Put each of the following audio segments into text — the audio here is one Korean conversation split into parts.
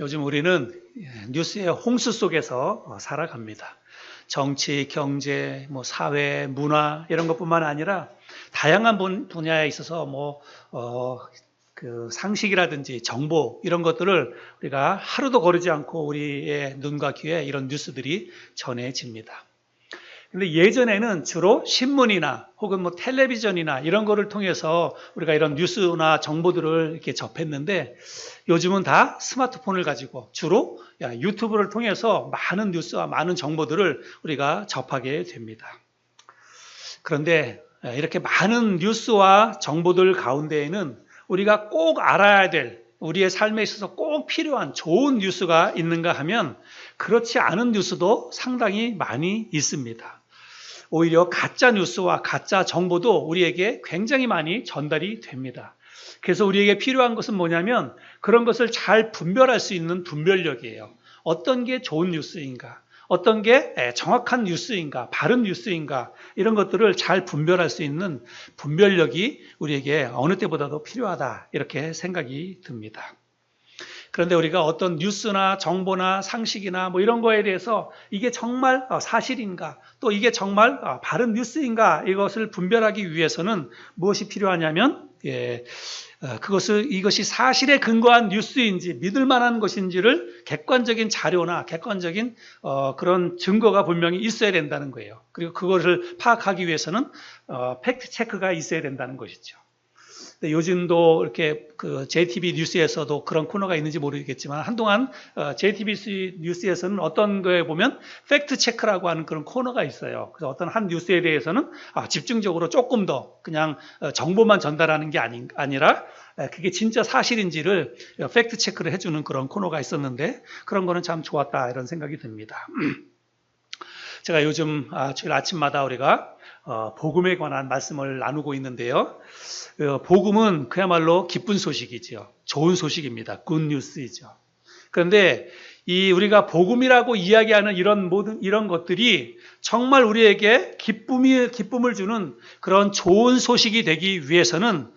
요즘 우리는 뉴스의 홍수 속에서 살아갑니다. 정치, 경제, 사회, 문화 이런 것뿐만 아니라 다양한 분야에 있어서 그 상식이라든지 정보 이런 것들을 우리가 하루도 거르지 않고 우리의 눈과 귀에 이런 뉴스들이 전해집니다. 근데 예전에는 주로 신문이나 혹은 텔레비전이나 이런 거를 통해서 우리가 이런 뉴스나 정보들을 이렇게 접했는데 요즘은 다 스마트폰을 가지고 주로 유튜브를 통해서 많은 뉴스와 많은 정보들을 우리가 접하게 됩니다. 그런데 이렇게 많은 뉴스와 정보들 가운데에는 우리가 꼭 알아야 될 우리의 삶에 있어서 꼭 필요한 좋은 뉴스가 있는가 하면 그렇지 않은 뉴스도 상당히 많이 있습니다. 오히려 가짜 뉴스와 가짜 정보도 우리에게 굉장히 많이 전달이 됩니다. 그래서 우리에게 필요한 것은 뭐냐면 그런 것을 잘 분별할 수 있는 분별력이에요. 어떤 게 좋은 뉴스인가? 어떤 게 정확한 뉴스인가? 바른 뉴스인가? 이런 것들을 잘 분별할 수 있는 분별력이 우리에게 어느 때보다도 필요하다. 이렇게 생각이 듭니다. 그런데 우리가 어떤 뉴스나 정보나 상식이나 이런 거에 대해서 이게 정말 사실인가 또 이게 정말 바른 뉴스인가 이것을 분별하기 위해서는 무엇이 필요하냐면 이것이 사실에 근거한 뉴스인지 믿을 만한 것인지를 객관적인 자료나 객관적인 그런 증거가 분명히 있어야 된다는 거예요. 그리고 그것을 파악하기 위해서는 팩트 체크가 있어야 된다는 것이죠. 요즘도 이렇게 그 JTB 뉴스에서도 그런 코너가 있는지 모르겠지만 한동안 JTBC 뉴스에서는 어떤 거에 보면 팩트 체크라고 하는 그런 코너가 있어요. 그래서 어떤 한 뉴스에 대해서는 집중적으로 조금 더 그냥 정보만 전달하는 게 아니라 그게 진짜 사실인지를 팩트 체크를 해주는 그런 코너가 있었는데 그런 거는 참 좋았다 이런 생각이 듭니다. 제가 요즘 주일 아침마다 우리가 복음에 관한 말씀을 나누고 있는데요. 복음은 그야말로 기쁜 소식이죠. 좋은 소식입니다. 굿뉴스이죠. 그런데 우리가 복음이라고 이야기하는 이런 것들이 정말 우리에게 기쁨을 주는 그런 좋은 소식이 되기 위해서는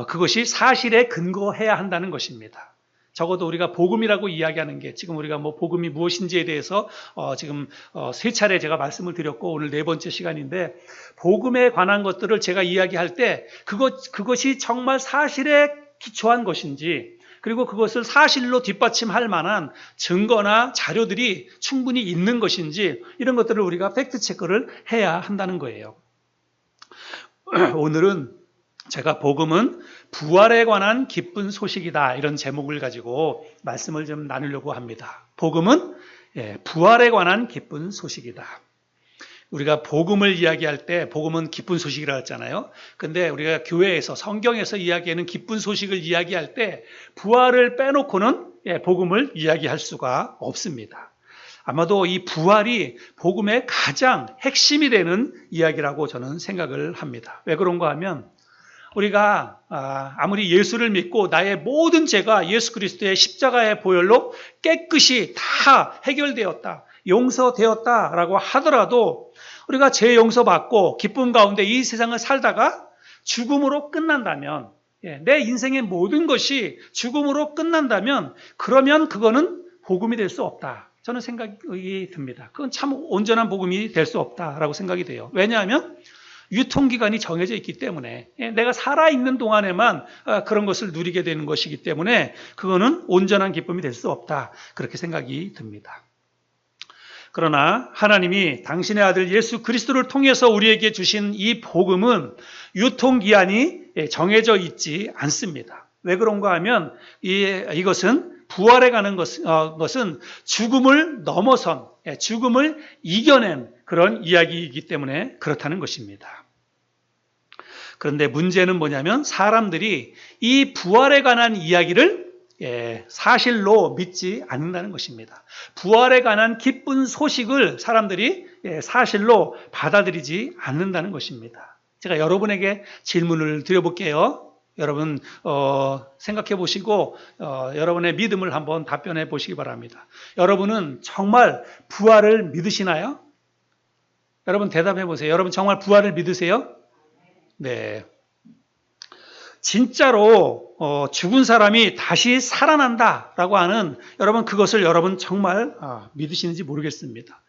그것이 사실에 근거해야 한다는 것입니다. 적어도 우리가 복음이라고 이야기하는 게 지금 우리가 복음이 무엇인지에 대해서 지금 세 차례 제가 말씀을 드렸고 오늘 네 번째 시간인데 복음에 관한 것들을 제가 이야기할 때 그것이 정말 사실에 기초한 것인지 그리고 그것을 사실로 뒷받침할 만한 증거나 자료들이 충분히 있는 것인지 이런 것들을 우리가 팩트 체크를 해야 한다는 거예요. 오늘은 제가 복음은 부활에 관한 기쁜 소식이다 이런 제목을 가지고 말씀을 좀 나누려고 합니다. 복음은 부활에 관한 기쁜 소식이다. 우리가 복음을 이야기할 때 복음은 기쁜 소식이라고 했잖아요. 근데 우리가 교회에서 성경에서 이야기하는 기쁜 소식을 이야기할 때 부활을 빼놓고는 복음을 이야기할 수가 없습니다. 아마도 이 부활이 복음의 가장 핵심이 되는 이야기라고 저는 생각을 합니다. 왜 그런가 하면 우리가 아무리 예수를 믿고 나의 모든 죄가 예수 그리스도의 십자가의 보혈로 깨끗이 다 해결되었다, 용서되었다라고 하더라도 우리가 죄 용서받고 기쁨 가운데 이 세상을 살다가 죽음으로 끝난다면 내 인생의 모든 것이 죽음으로 끝난다면 그러면 그거는 복음이 될 수 없다. 저는 생각이 듭니다. 그건 참 온전한 복음이 될 수 없다라고 생각이 돼요. 왜냐하면 유통기간이 정해져 있기 때문에 내가 살아있는 동안에만 그런 것을 누리게 되는 것이기 때문에 그거는 온전한 기쁨이 될 수 없다. 그렇게 생각이 듭니다. 그러나 하나님이 당신의 아들 예수 그리스도를 통해서 우리에게 주신 이 복음은 유통기한이 정해져 있지 않습니다. 왜 그런가 하면 이것은 부활에 가는 것은 죽음을 넘어선, 죽음을 이겨낸 그런 이야기이기 때문에 그렇다는 것입니다. 그런데 문제는 뭐냐면 사람들이 이 부활에 관한 이야기를 사실로 믿지 않는다는 것입니다. 부활에 관한 기쁜 소식을 사람들이 사실로 받아들이지 않는다는 것입니다. 제가 여러분에게 질문을 드려볼게요. 여러분 생각해 보시고 여러분의 믿음을 한번 답변해 보시기 바랍니다. 여러분은 정말 부활을 믿으시나요? 여러분 대답해 보세요. 여러분 정말 부활을 믿으세요? 네. 진짜로 죽은 사람이 다시 살아난다라고 하는 여러분 그것을 여러분 정말 믿으시는지 모르겠습니다.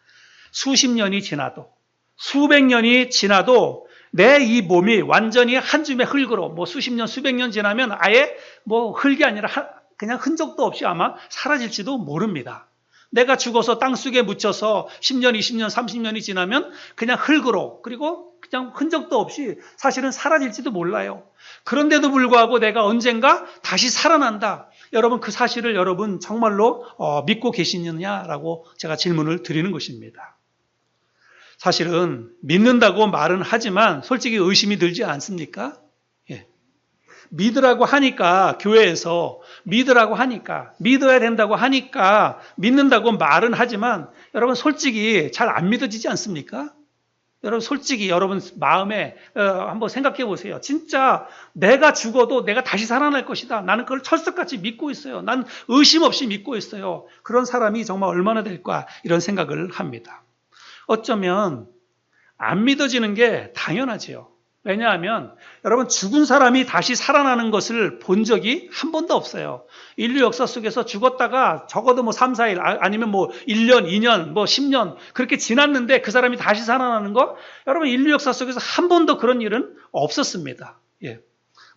수십 년이 지나도 수백 년이 지나도 내 이 몸이 완전히 한 줌의 흙으로 뭐 수십 년 수백 년 지나면 아예 뭐 흙이 아니라 그냥 흔적도 없이 아마 사라질지도 모릅니다. 내가 죽어서 땅속에 묻혀서 10년, 20년, 30년이 지나면 그냥 흙으로 그리고 그냥 흔적도 없이 사실은 사라질지도 몰라요. 그런데도 불구하고 내가 언젠가 다시 살아난다. 여러분 그 사실을 여러분 정말로 믿고 계시느냐라고 제가 질문을 드리는 것입니다. 사실은 믿는다고 말은 하지만 솔직히 의심이 들지 않습니까? 예. 믿으라고 하니까 교회에서 믿으라고 하니까 믿어야 된다고 하니까 믿는다고 말은 하지만 여러분 솔직히 잘 안 믿어지지 않습니까? 여러분 솔직히 여러분 마음에 한번 생각해 보세요. 진짜 내가 죽어도 내가 다시 살아날 것이다. 나는 그걸 철석같이 믿고 있어요. 난 의심 없이 믿고 있어요. 그런 사람이 정말 얼마나 될까 이런 생각을 합니다. 어쩌면 안 믿어지는 게 당연하지요. 왜냐하면 여러분 죽은 사람이 다시 살아나는 것을 본 적이 한 번도 없어요. 인류 역사 속에서 죽었다가 적어도 뭐 3, 4일 아니면 뭐 1년, 2년, 뭐 10년 그렇게 지났는데 그 사람이 다시 살아나는 거 여러분 인류 역사 속에서 한 번도 그런 일은 없었습니다. 예.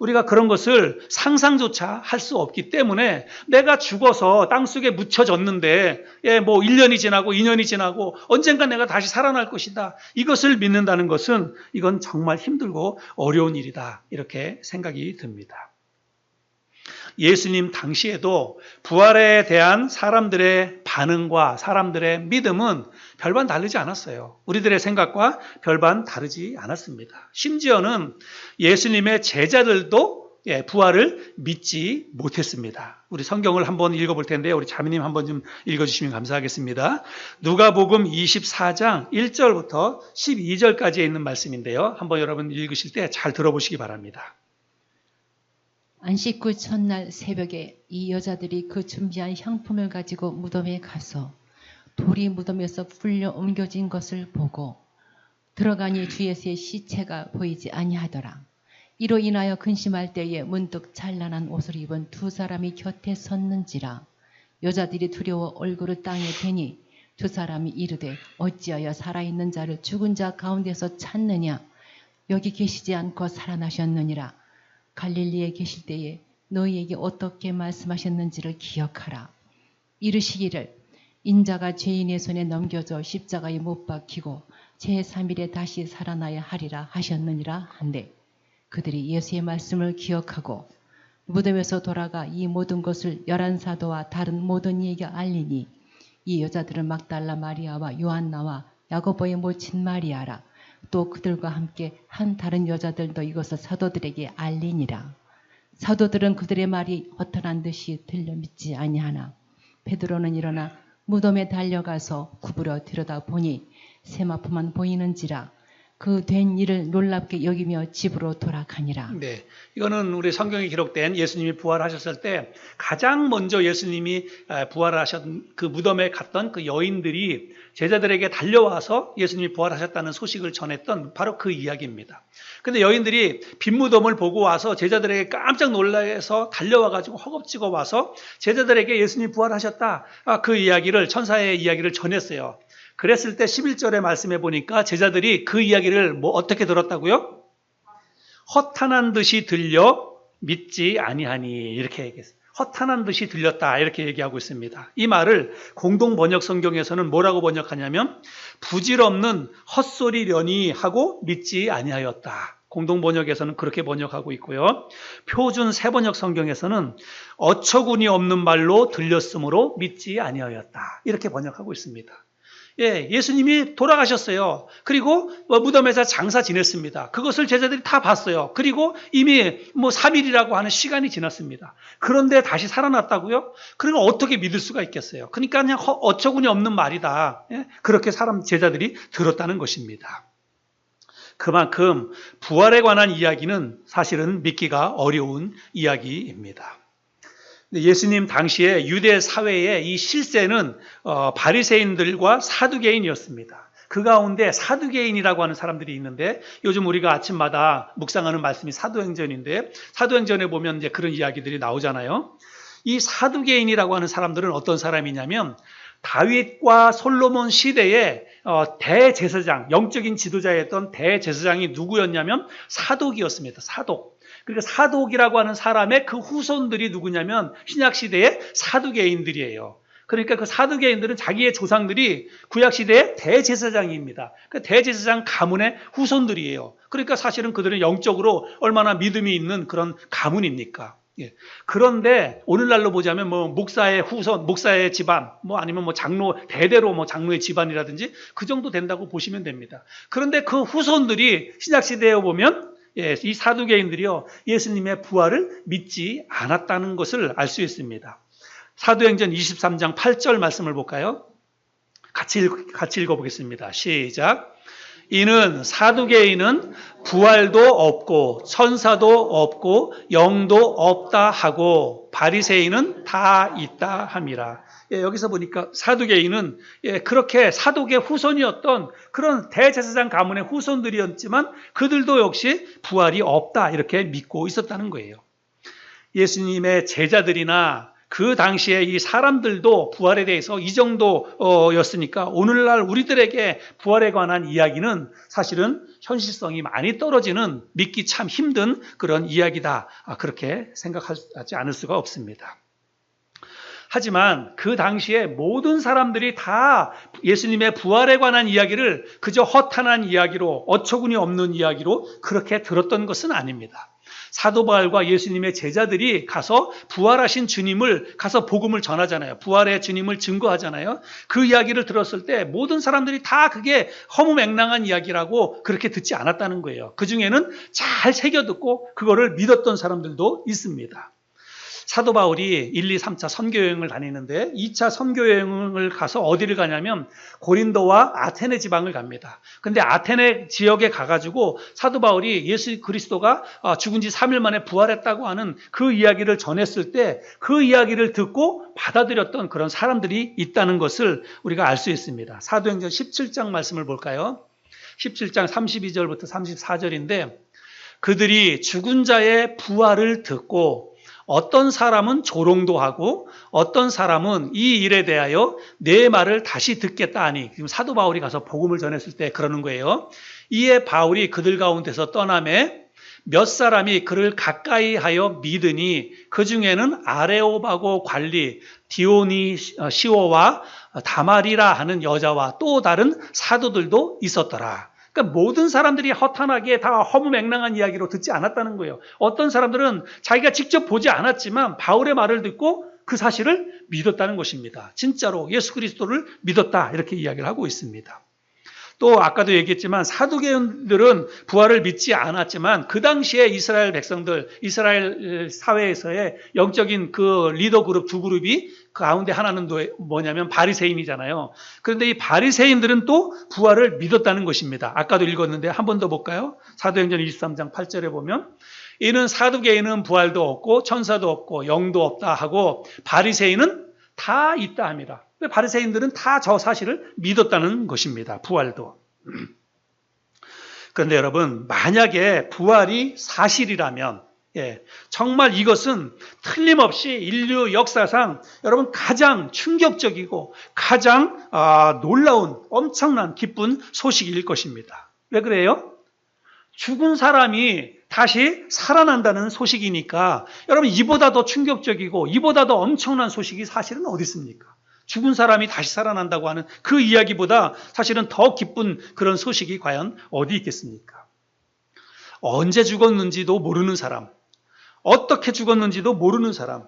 우리가 그런 것을 상상조차 할 수 없기 때문에 내가 죽어서 땅속에 묻혀졌는데 뭐 1년이 지나고 2년이 지나고 언젠가 내가 다시 살아날 것이다. 이것을 믿는다는 것은 이건 정말 힘들고 어려운 일이다. 이렇게 생각이 듭니다. 예수님 당시에도 부활에 대한 사람들의 반응과 사람들의 믿음은 별반 다르지 않았어요. 우리들의 생각과 별반 다르지 않았습니다. 심지어는 예수님의 제자들도 부활을 믿지 못했습니다. 우리 성경을 한번 읽어볼 텐데요. 우리 자매님 한번 좀 읽어주시면 감사하겠습니다. 누가복음 24장 1절부터 12절까지에 있는 말씀인데요. 한번 여러분 읽으실 때 잘 들어보시기 바랍니다. 안식 후 첫날 새벽에 이 여자들이 그 준비한 향품을 가지고 무덤에 가서 돌이 무덤에서 풀려 옮겨진 것을 보고 들어가니 주 예수의 시체가 보이지 아니하더라. 이로 인하여 근심할 때에 문득 찬란한 옷을 입은 두 사람이 곁에 섰는지라. 여자들이 두려워 얼굴을 땅에 대니 두 사람이 이르되 어찌하여 살아있는 자를 죽은 자 가운데서 찾느냐. 여기 계시지 않고 살아나셨느니라. 갈릴리에 계실 때에 너희에게 어떻게 말씀하셨는지를 기억하라. 이르시기를 인자가 죄인의 손에 넘겨져 십자가에 못 박히고 제3일에 다시 살아나야 하리라 하셨느니라 한데 그들이 예수의 말씀을 기억하고 무덤에서 돌아가 이 모든 것을 11사도와 다른 모든 이에게 알리니 이 여자들은 막달라 마리아와 요한나와 야고보의 모친 마리아라. 또 그들과 함께 한 다른 여자들도 이것을 사도들에게 알리니라. 사도들은 그들의 말이 허탄한 듯이 들려 믿지 아니하나 베드로는 일어나 무덤에 달려가서 구부려 들여다보니 세마포만 보이는지라. 그 된 일을 놀랍게 여기며 집으로 돌아가니라. 네, 이거는 우리 성경에 기록된 예수님이 부활하셨을 때 가장 먼저 예수님이 부활하셨던 그 무덤에 갔던 그 여인들이 제자들에게 달려와서 예수님이 부활하셨다는 소식을 전했던 바로 그 이야기입니다. 근데 여인들이 빈 무덤을 보고 와서 제자들에게 깜짝 놀라서 달려와가지고 허겁지겁 와서 제자들에게 예수님이 부활하셨다. 그 이야기를 천사의 이야기를 전했어요. 그랬을 때 11절의 말씀에 보니까 제자들이 그 이야기를 어떻게 들었다고요? 허탄한 듯이 들려 믿지 아니하니 이렇게 얘기했어요. 허탄한 듯이 들렸다 이렇게 얘기하고 있습니다. 이 말을 공동 번역 성경에서는 뭐라고 번역하냐면 부질없는 헛소리려니 하고 믿지 아니하였다. 공동 번역에서는 그렇게 번역하고 있고요. 표준 새번역 성경에서는 어처구니 없는 말로 들렸으므로 믿지 아니하였다. 이렇게 번역하고 있습니다. 예, 예수님이 돌아가셨어요. 그리고 무덤에서 장사 지냈습니다. 그것을 제자들이 다 봤어요. 그리고 이미 3일이라고 하는 시간이 지났습니다. 그런데 다시 살아났다고요? 그러니까 어떻게 믿을 수가 있겠어요? 그러니까 그냥 어처구니 없는 말이다. 예? 그렇게 제자들이 들었다는 것입니다. 그만큼 부활에 관한 이야기는 사실은 믿기가 어려운 이야기입니다. 예수님 당시에 유대 사회의 이 실세는 바리새인들과 사두개인이었습니다. 그 가운데 사두개인이라고 하는 사람들이 있는데 요즘 우리가 아침마다 묵상하는 말씀이 사도행전인데 사도행전에 보면 이제 그런 이야기들이 나오잖아요. 이 사두개인이라고 하는 사람들은 어떤 사람이냐면 다윗과 솔로몬 시대에 대제사장, 영적인 지도자였던 대제사장이 누구였냐면 사독이었습니다. 사독. 그러니까 사독이라고 하는 사람의 그 후손들이 누구냐면 신약시대의 사두개인들이에요. 그러니까 그 사두개인들은 자기의 조상들이 구약시대의 대제사장입니다. 그 대제사장 가문의 후손들이에요. 그러니까 사실은 그들은 영적으로 얼마나 믿음이 있는 그런 가문입니까? 예. 그런데 오늘날로 보자면 뭐 목사의 후손, 목사의 집안, 뭐 아니면 뭐 장로 대대로 뭐 장로의 집안이라든지 그 정도 된다고 보시면 됩니다. 그런데 그 후손들이 신약 시대에 보면 이 사두개인들이요 예수님의 부활을 믿지 않았다는 것을 알 수 있습니다. 사도행전 23장 8절 말씀을 볼까요? 같이 읽어보겠습니다. 시작. 이는 사두개인은 부활도 없고 천사도 없고 영도 없다 하고 바리새인은 다 있다 함이라. 여기서 보니까 사두개인은 그렇게 사독의 후손이었던 그런 대제사장 가문의 후손들이었지만 그들도 역시 부활이 없다 이렇게 믿고 있었다는 거예요. 예수님의 제자들이나 그 당시에 이 사람들도 부활에 대해서 이 정도였으니까 오늘날 우리들에게 부활에 관한 이야기는 사실은 현실성이 많이 떨어지는 믿기 참 힘든 그런 이야기다. 그렇게 생각하지 않을 수가 없습니다. 하지만 그 당시에 모든 사람들이 다 예수님의 부활에 관한 이야기를 그저 허탄한 이야기로 어처구니 없는 이야기로 그렇게 들었던 것은 아닙니다. 사도 바울과 예수님의 제자들이 가서 부활하신 주님을 가서 복음을 전하잖아요. 부활의 주님을 증거하잖아요. 그 이야기를 들었을 때 모든 사람들이 다 그게 허무맹랑한 이야기라고 그렇게 듣지 않았다는 거예요. 그 중에는 잘 새겨듣고 그거를 믿었던 사람들도 있습니다. 사도 바울이 1, 2, 3차 선교여행을 다니는데 2차 선교여행을 가서 어디를 가냐면 고린도와 아테네 지방을 갑니다. 근데 아테네 지역에 가가지고 사도 바울이 예수 그리스도가 죽은 지 3일 만에 부활했다고 하는 그 이야기를 전했을 때 그 이야기를 듣고 받아들였던 그런 사람들이 있다는 것을 우리가 알 수 있습니다. 사도행전 17장 말씀을 볼까요? 17장 32절부터 34절인데 그들이 죽은 자의 부활을 듣고 어떤 사람은 조롱도 하고 어떤 사람은 이 일에 대하여 내 말을 다시 듣겠다 하니 지금 사도 바울이 가서 복음을 전했을 때 그러는 거예요. 이에 바울이 그들 가운데서 떠나매 몇 사람이 그를 가까이 하여 믿으니 그 중에는 아레오바고 관리 디오니시오와 다마리라 하는 여자와 또 다른 사도들도 있었더라. 그러니까 모든 사람들이 허탄하게 다 허무맹랑한 이야기로 듣지 않았다는 거예요. 어떤 사람들은 자기가 직접 보지 않았지만 바울의 말을 듣고 그 사실을 믿었다는 것입니다. 진짜로 예수 그리스도를 믿었다 이렇게 이야기를 하고 있습니다. 또 아까도 얘기했지만 사두개인들은 부활을 믿지 않았지만 그 당시에 이스라엘 백성들, 이스라엘 사회에서의 영적인 그 리더 그룹 두 그룹이 그 가운데 하나는 뭐냐면 바리새인이잖아요. 그런데 이 바리새인들은 또 부활을 믿었다는 것입니다. 아까도 읽었는데 한 번 더 볼까요? 사도행전 23장 8절에 보면 이는 사두개인은 부활도 없고 천사도 없고 영도 없다 하고 바리새인은 다 있다 합니다. 바리새인들은 다 저 사실을 믿었다는 것입니다. 부활도. 그런데 여러분 만약에 부활이 사실이라면 정말 이것은 틀림없이 인류 역사상 여러분 가장 충격적이고 가장 놀라운 엄청난 기쁜 소식일 것입니다. 왜 그래요? 죽은 사람이 다시 살아난다는 소식이니까 여러분 이보다 더 충격적이고 이보다 더 엄청난 소식이 사실은 어디 있습니까? 죽은 사람이 다시 살아난다고 하는 그 이야기보다 사실은 더 기쁜 그런 소식이 과연 어디 있겠습니까? 언제 죽었는지도 모르는 사람, 어떻게 죽었는지도 모르는 사람,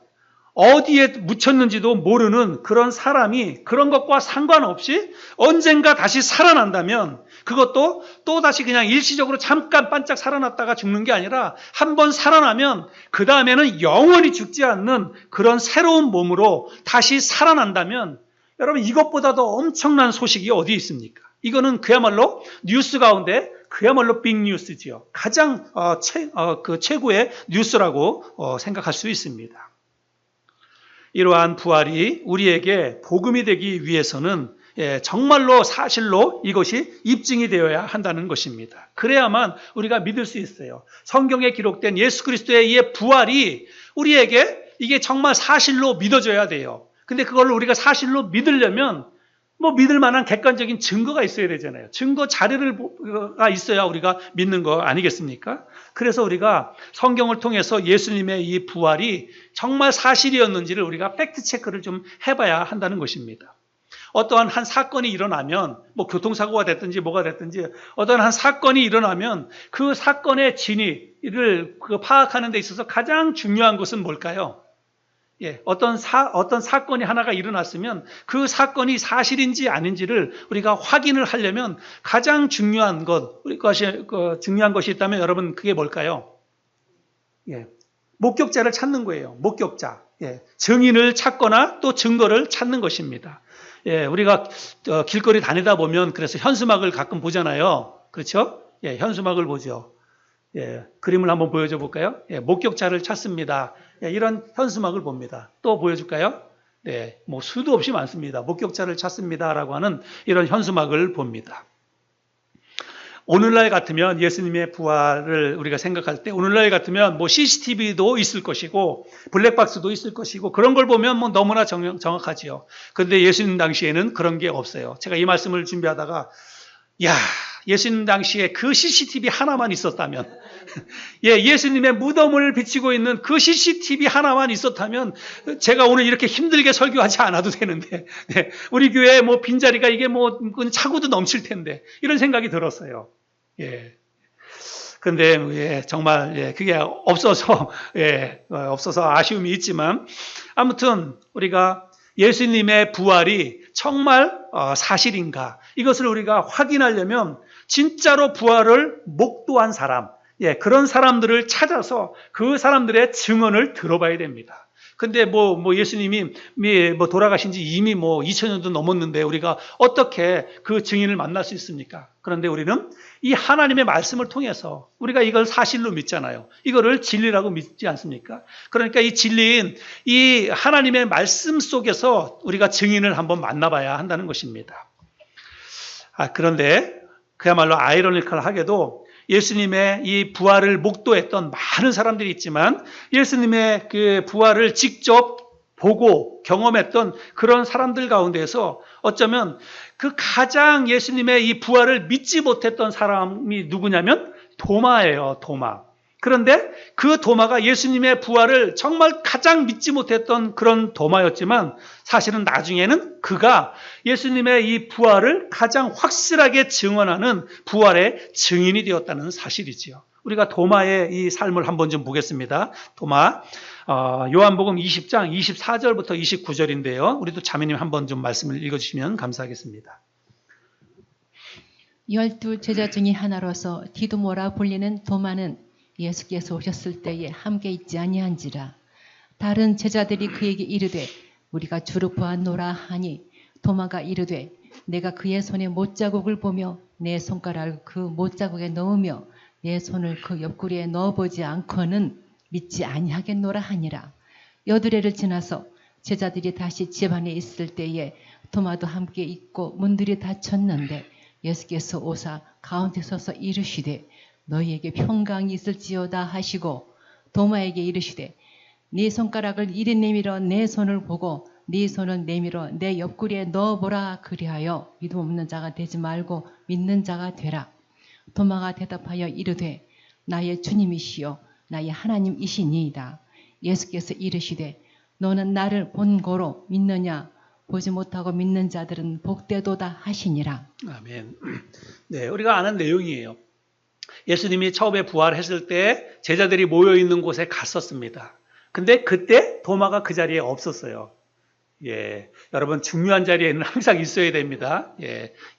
어디에 묻혔는지도 모르는 그런 사람이 그런 것과 상관없이 언젠가 다시 살아난다면 그것도 또다시 그냥 일시적으로 잠깐 반짝 살아났다가 죽는 게 아니라 한번 살아나면 그 다음에는 영원히 죽지 않는 그런 새로운 몸으로 다시 살아난다면 여러분 이것보다 더 엄청난 소식이 어디 있습니까? 이거는 그야말로 뉴스 가운데 그야말로 빅뉴스지요. 가장 최고의 뉴스라고 생각할 수 있습니다. 이러한 부활이 우리에게 복음이 되기 위해서는 정말로 사실로 이것이 입증이 되어야 한다는 것입니다. 그래야만 우리가 믿을 수 있어요. 성경에 기록된 예수 그리스도의 이 부활이 우리에게 이게 정말 사실로 믿어져야 돼요. 근데 그걸 우리가 사실로 믿으려면 뭐 믿을 만한 객관적인 증거가 있어야 되잖아요. 증거 자료가 있어야 우리가 믿는 거 아니겠습니까? 그래서 우리가 성경을 통해서 예수님의 이 부활이 정말 사실이었는지를 우리가 팩트 체크를 좀 해봐야 한다는 것입니다. 어떠한 한 사건이 일어나면 뭐 교통사고가 됐든지 뭐가 됐든지 어떠한 한 사건이 일어나면 그 사건의 진위를 파악하는 데 있어서 가장 중요한 것은 뭘까요? 어떤 사건이 하나가 일어났으면 그 사건이 사실인지 아닌지를 우리가 확인을 하려면 가장 중요한 중요한 것이 있다면 여러분 그게 뭘까요? 목격자를 찾는 거예요. 목격자. 증인을 찾거나 또 증거를 찾는 것입니다. 우리가 길거리 다니다 보면 그래서 현수막을 가끔 보잖아요. 그렇죠? 현수막을 보죠. 그림을 한번 보여줘 볼까요? 목격자를 찾습니다. 이런 현수막을 봅니다. 또 보여줄까요? 뭐 수도 없이 많습니다. 목격자를 찾습니다라고 하는 이런 현수막을 봅니다. 오늘날 같으면 예수님의 부활을 우리가 생각할 때 오늘날 같으면 뭐 CCTV도 있을 것이고 블랙박스도 있을 것이고 그런 걸 보면 뭐 너무나 정확하지요. 그런데 예수님 당시에는 그런 게 없어요. 제가 이 말씀을 준비하다가 예수님 당시에 그 CCTV 하나만 있었다면 예수님의 무덤을 비치고 있는 그 CCTV 하나만 있었다면 제가 오늘 이렇게 힘들게 설교하지 않아도 되는데 우리 교회에 뭐 빈자리가 이게 뭐 차고도 넘칠 텐데 이런 생각이 들었어요. 근데 정말 그게 없어서 없어서 아쉬움이 있지만 아무튼 우리가 예수님의 부활이 정말 사실인가 이것을 우리가 확인하려면 진짜로 부활을 목도한 사람 그런 사람들을 찾아서 그 사람들의 증언을 들어봐야 됩니다. 근데 예수님이 돌아가신 지 이미 2000년도 넘었는데 우리가 어떻게 그 증인을 만날 수 있습니까? 그런데 우리는 이 하나님의 말씀을 통해서 우리가 이걸 사실로 믿잖아요. 이거를 진리라고 믿지 않습니까? 그러니까 이 진리인 이 하나님의 말씀 속에서 우리가 증인을 한번 만나봐야 한다는 것입니다. 그런데 그야말로 아이러니컬하게도 예수님의 이 부활을 목도했던 많은 사람들이 있지만 예수님의 그 부활을 직접 보고 경험했던 그런 사람들 가운데서 어쩌면 그 가장 예수님의 이 부활을 믿지 못했던 사람이 누구냐면 도마예요. 도마. 그런데 그 도마가 예수님의 부활을 정말 가장 믿지 못했던 그런 도마였지만 사실은 나중에는 그가 예수님의 이 부활을 가장 확실하게 증언하는 부활의 증인이 되었다는 사실이지요. 우리가 도마의 이 삶을 한번 좀 보겠습니다. 도마, 요한복음 20장 24절부터 29절인데요. 우리도 자매님 한번 좀 말씀을 읽어주시면 감사하겠습니다. 12 제자 중에 하나로서 디두모라 불리는 도마는 예수께서 오셨을 때에 함께 있지 아니한지라. 다른 제자들이 그에게 이르되 우리가 주를 보았노라 하니 도마가 이르되 내가 그의 손에 못자국을 보며 내 손가락을 그 못자국에 넣으며 내 손을 그 옆구리에 넣어보지 않고는 믿지 아니하겠노라 하니라. 여드레를 지나서 제자들이 다시 집안에 있을 때에 도마도 함께 있고 문들이 닫혔는데 예수께서 오사 가운데 서서 이르시되 너희에게 평강이 있을지어다 하시고 도마에게 이르시되 네 손가락을 이리 내밀어 내 손을 보고 네 손을 내밀어 내 옆구리에 넣어보라 그리하여 믿음 없는 자가 되지 말고 믿는 자가 되라. 도마가 대답하여 이르되 나의 주님이시여 나의 하나님이시니이다. 예수께서 이르시되 너는 나를 본 고로 믿느냐 보지 못하고 믿는 자들은 복되도다 하시니라. 아멘. 네, 우리가 아는 내용이에요. 예수님이 처음에 부활했을 때 제자들이 모여있는 곳에 갔었습니다. 근데 그때 도마가 그 자리에 없었어요. 여러분 중요한 자리에는 항상 있어야 됩니다.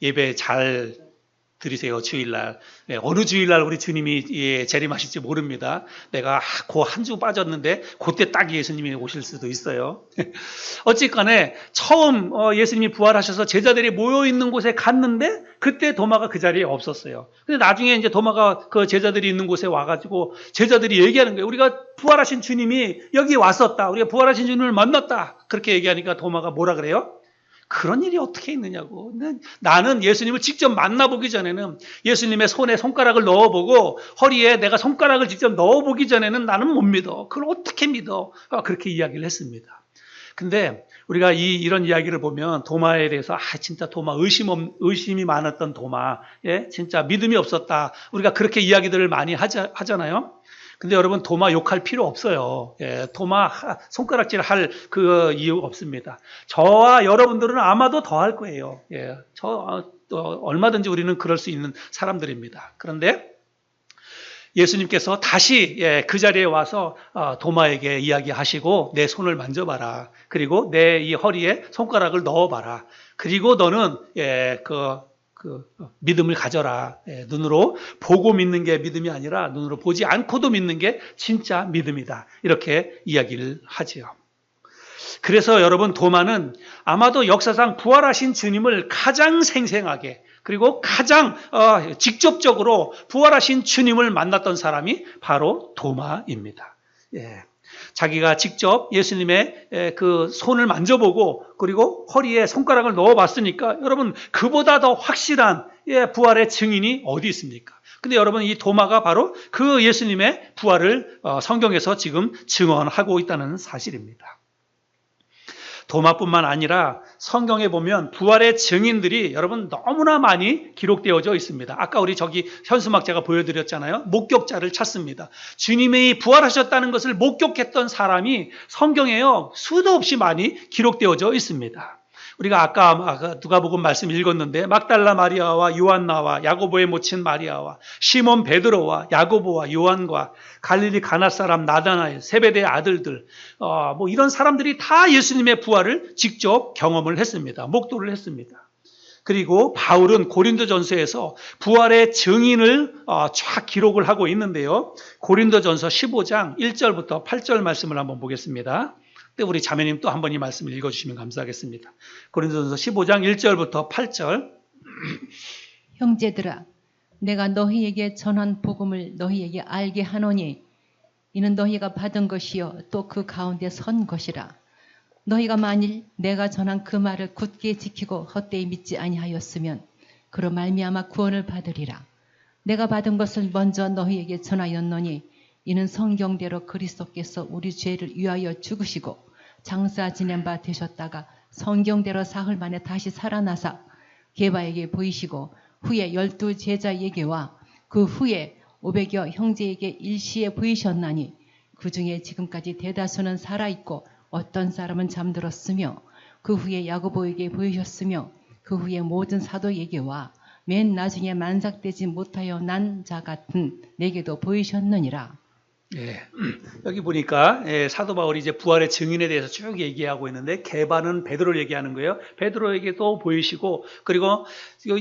예배 잘 드리세요. 주일날. 어느 주일날 우리 주님이 재림하실지 모릅니다. 내가 그 한 주 빠졌는데 그때 딱 예수님이 오실 수도 있어요. 어쨌간에 처음 예수님이 부활하셔서 제자들이 모여있는 곳에 갔는데 그때 도마가 그 자리에 없었어요. 근데 나중에 이제 도마가 그 제자들이 있는 곳에 와가지고 제자들이 얘기하는 거예요. 우리가 부활하신 주님이 여기 왔었다. 우리가 부활하신 주님을 만났다. 그렇게 얘기하니까 도마가 뭐라 그래요? 그런 일이 어떻게 있느냐고. 나는 예수님을 직접 만나보기 전에는, 예수님의 손에 손가락을 넣어보고 허리에 내가 손가락을 직접 넣어보기 전에는 나는 못 믿어. 그걸 어떻게 믿어? 그렇게 이야기를 했습니다. 근데 우리가 이런 이야기를 보면 도마에 대해서 진짜 도마 의심이 많았던 도마, 예, 진짜 믿음이 없었다. 우리가 그렇게 이야기들을 많이 하잖아요. 근데 여러분 도마 욕할 필요 없어요. 예, 도마 손가락질 할 그 이유 없습니다. 저와 여러분들은 아마도 더 할 거예요. 예, 얼마든지 우리는 그럴 수 있는 사람들입니다. 그런데 예수님께서 다시 그 자리에 와서 도마에게 이야기하시고 내 손을 만져봐라. 그리고 내 이 허리에 손가락을 넣어봐라. 그리고 너는 믿음을 가져라. 눈으로 보고 믿는 게 믿음이 아니라 눈으로 보지 않고도 믿는 게 진짜 믿음이다. 이렇게 이야기를 하지요. 그래서 여러분 도마는 아마도 역사상 부활하신 주님을 가장 생생하게 그리고 가장 직접적으로 부활하신 주님을 만났던 사람이 바로 도마입니다. 예. 자기가 직접 예수님의 그 손을 만져보고 그리고 허리에 손가락을 넣어봤으니까 여러분 그보다 더 확실한 부활의 증인이 어디 있습니까? 근데 여러분 이 도마가 바로 그 예수님의 부활을 성경에서 지금 증언하고 있다는 사실입니다. 도마뿐만 아니라 성경에 보면 부활의 증인들이 여러분 너무나 많이 기록되어져 있습니다. 아까 우리 저기 현수막자가 보여드렸잖아요. 목격자를 찾습니다. 주님이 부활하셨다는 것을 목격했던 사람이 성경에요 수도 없이 많이 기록되어져 있습니다. 우리가 아까 누가복음 말씀 읽었는데 막달라 마리아와 요한나와 야고보의 모친 마리아와 시몬 베드로와 야고보와 요한과 갈릴리 가나 사람 나다나엘 세베대의 아들들 뭐 이런 사람들이 다 예수님의 부활을 직접 경험을 했습니다. 목도를 했습니다. 그리고 바울은 고린도전서에서 부활의 증인을 쫙 기록을 하고 있는데요. 고린도전서 15장 1절부터 8절 말씀을 한번 보겠습니다. 우리 자매님 또 한 번 이 말씀을 읽어주시면 감사하겠습니다. 고린도전서 15장 1절부터 8절. 형제들아, 내가 너희에게 전한 복음을 너희에게 알게 하노니 이는 너희가 받은 것이요 또 그 가운데 선 것이라. 너희가 만일 내가 전한 그 말을 굳게 지키고 헛되이 믿지 아니하였으면 그로 말미암아 구원을 받으리라. 내가 받은 것을 먼저 너희에게 전하였노니 이는 성경대로 그리스도께서 우리 죄를 위하여 죽으시고 장사 지낸 바 되셨다가 성경대로 사흘 만에 다시 살아나사 게바에게 보이시고 후에 12 제자에게와 그 후에 500여 형제에게 일시에 보이셨나니 그 중에 지금까지 대다수는 살아있고 어떤 사람은 잠들었으며 그 후에 야고보에게 보이셨으며 그 후에 모든 사도에게와 맨 나중에 만삭되지 못하여 난 자 같은 내게도 보이셨느니라. 예, 여기 보니까 사도 바울이 이제 부활의 증인에 대해서 쭉 얘기하고 있는데 게바는 베드로를 얘기하는 거예요. 베드로에게도 보이시고 그리고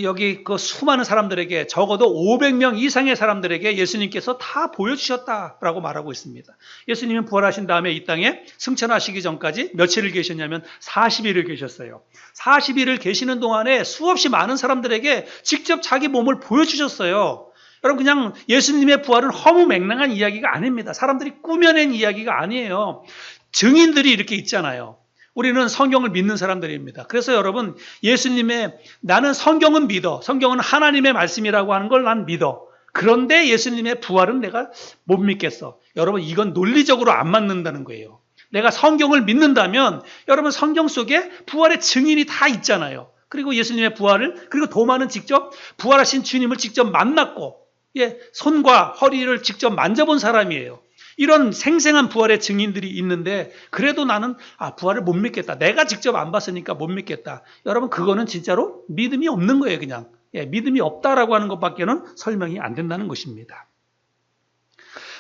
여기 그 수많은 사람들에게 적어도 500명 이상의 사람들에게 예수님께서 다 보여주셨다라고 말하고 있습니다. 예수님은 부활하신 다음에 이 땅에 승천하시기 전까지 며칠을 계셨냐면 40일을 계셨어요. 40일을 계시는 동안에 수없이 많은 사람들에게 직접 자기 몸을 보여주셨어요. 여러분 그냥 예수님의 부활은 허무맹랑한 이야기가 아닙니다. 사람들이 꾸며낸 이야기가 아니에요. 증인들이 이렇게 있잖아요. 우리는 성경을 믿는 사람들입니다. 그래서 여러분 예수님의 나는 성경은 믿어. 성경은 하나님의 말씀이라고 하는 걸 난 믿어. 그런데 예수님의 부활은 내가 못 믿겠어. 여러분 이건 논리적으로 안 맞는다는 거예요. 내가 성경을 믿는다면 여러분 성경 속에 부활의 증인이 다 있잖아요. 그리고 예수님의 부활을 그리고 도마는 직접 부활하신 주님을 직접 만났고 손과 허리를 직접 만져본 사람이에요. 이런 생생한 부활의 증인들이 있는데 그래도 나는 부활을 못 믿겠다. 내가 직접 안 봤으니까 못 믿겠다. 여러분 그거는 진짜로 믿음이 없는 거예요. 그냥 믿음이 없다라고 하는 것밖에는 설명이 안 된다는 것입니다.